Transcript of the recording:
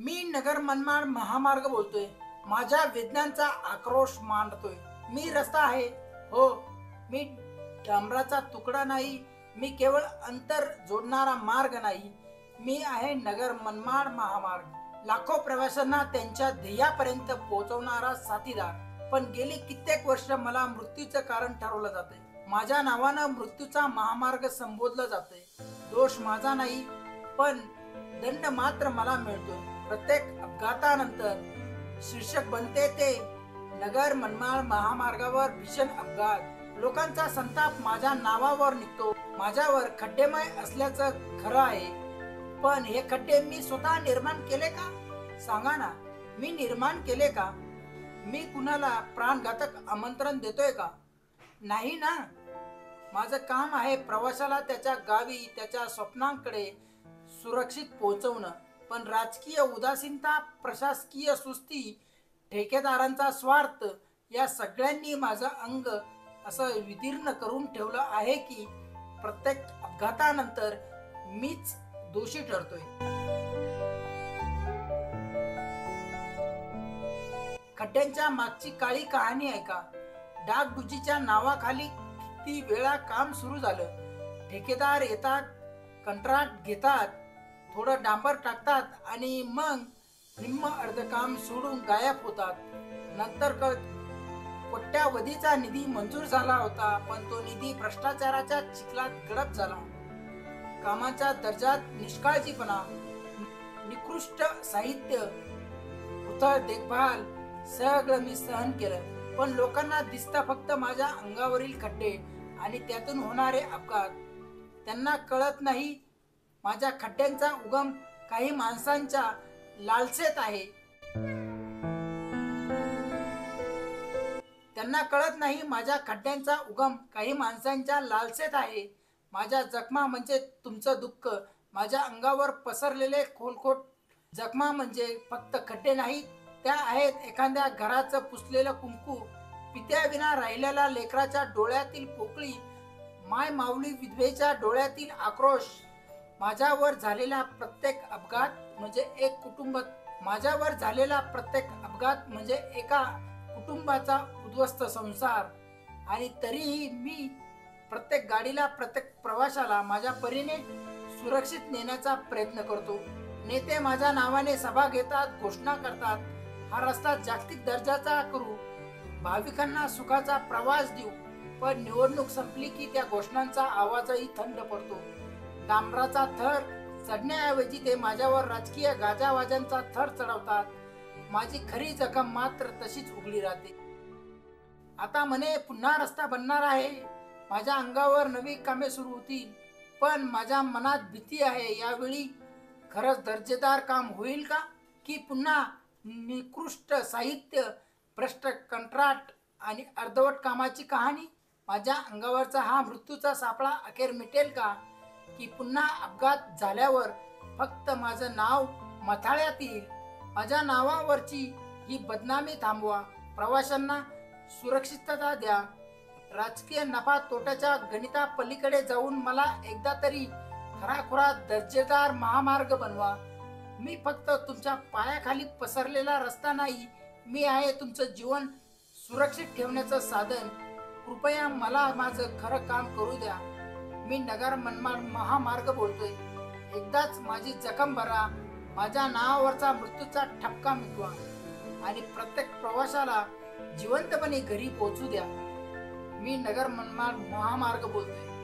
मी नगर मनमाड महामार्ग बोलतोय. माझ्या वेदनांचा आक्रोश मांडतोय. मी रस्ता आहे, हो. मी डांबराचा तुकडा नाही. मी केवळ अंतर जोडणारा मार्ग नाही. मी आहे नगर मनमाड महामार्ग. लाखो प्रवाशांना त्यांच्या ध्येयापर्यंत पोहोचवणारा साथीदार. पण गेली कित्येक वर्ष मला मृत्यूचं कारण ठरवलं जातंय. माझ्या नावानं मृत्यूचा महामार्ग संबोधला जातोय. दोष माझा नाही, पण दंड मात्र मला मिळतोय. प्रत्येक अपघातानंतर शीर्षक बनते ते नगर मनमाड महामार्गावर भीषण अपघात. लोकांचा संताप माझ्या नावावर निघतो. माझ्यावर खड्डेमय असल्याचं खरं आहे, पण हे खड्डे मी स्वतः निर्माण केले का? सांगा ना, मी निर्माण केले का? मी कुणाला प्राणघातक आमंत्रण देतोय का? नाही ना. माझं काम आहे प्रवाशाला त्याच्या गावी, त्याच्या स्वप्नांकडे सुरक्षित पोहोचवणं. पण राजकीय उदासीनता, प्रशासकीय सुस्ती, ठेकेदारांचा स्वार्थ या सगळ्यांनी माझं अंग असं विदीर्ण करून ठेवलं आहे की प्रत्येक अपघातानंतर मीच दोषी ठरतोय. खड्ड्यांच्या मागची काळी कहाणी ऐका. डागडुजीच्या नावाखाली किती वेळा काम सुरू झालं. ठेकेदार येतात, कंत्राट घेतात, थोडं डांबर टाकतात आणि मग निम्म अर्ध काम सोडून गायब होतात. नंतर कोट्यावधीचा निधी मंजूर झाला होता, पण तो निधी भ्रष्टाचाराच्या चिखलात गडप झाला. कामाच्या दर्जात निष्काळजीपणा, निकृष्ट साहित्य, उथळ देखभाल सगळं मी सहन केलं. पण लोकांना दिसतं फक्त माझ्या अंगावरील खड्डे आणि त्यातून होणारे अपघात. त्यांना कळत नाही माझ्या खड्ड्यांचा उगम काही माणसांच्या लालसेत आहे. त्यांना कळत नाही माझ्या खड्ड्यांचा उगम काही माणसांच्या लालसेत आहे. माझ्या जखमा म्हणजे तुमचं दुःख. माझ्या अंगावर पसरलेले खोलखोट जखमा म्हणजे फक्त खड्डे नाहीत, त्या आहेत एखाद्या घराचं पुसलेलं कुंकू, पित्याविना राहिलेल्या लेकराच्या डोळ्यातील पोकळी, माय माऊली विधवेच्या डोळ्यातील आक्रोश. माझ्यावर झालेला प्रत्येक अपघात म्हणजे एक कुटुंब. माझ्यावर झालेला प्रत्येक अपघात म्हणजे एका कुटुंबाचा उद्ध्वस्त संसार. आणि तरीही मी प्रत्येक गाडीला, प्रत्येक प्रवाशाला माझ्या परीने सुरक्षित नेण्याचा प्रयत्न करतो. नेते माझ्या नावाने सभा घेतात, घोषणा करतात. हा रस्ता जागतिक दर्जाचा करू, भाविकांना सुखाचा प्रवास देऊ. पण निवडणूक संपली की त्या घोषणांचा आवाजही थंड पडतो. डांबराचा थर चढण्याऐवजी ते माझ्यावर राजकीय गाजावाजांचा थर चढवतात. माझी खरी जखम मात्र तशीच उघडी राहते. आता म्हणे पुन्हा रस्ता बनणार आहे, माझ्या अंगावर नवी कामे सुरू होतील. पण माझ्या मनात भीती आहे. यावेळी खरंच दर्जेदार काम होईल का? की पुन्हा निकृष्ट साहित्य, भ्रष्ट कंत्राट आणि अर्धवट कामाची कहाणी? माझ्या अंगावरचा हा मृत्यूचा सापळा अखेर मिटेल का? की पुन्हा अपघात झाल्यावर फक्त माझं नाव मथाळ्यात येईल? माझ्या नावावरची ही बदनामी थांबवा. प्रवाशांना सुरक्षितता द्या. राजकीय नफा तोट्याच्या गणिता पलीकडे जाऊन मला एकदा तरी खराखुरा दर्जेदार महामार्ग बनवा. मी फक्त तुमच्या पायाखाली पसरलेला रस्ता नाही, मी आहे तुमचं जीवन सुरक्षित ठेवण्याचं साधन. कृपया मला माझं खरं काम करू द्या. मी नगर मनमाड महामार्ग बोलतोय. एकदाच माझी जखम भरा. माझ्या नावावरचा मृत्यूचा ठपका मिटवा आणि प्रत्येक प्रवाशाला जिवंतपणे घरी पोहोचू द्या. मी नगर मनमाड महामार्ग बोलतोय.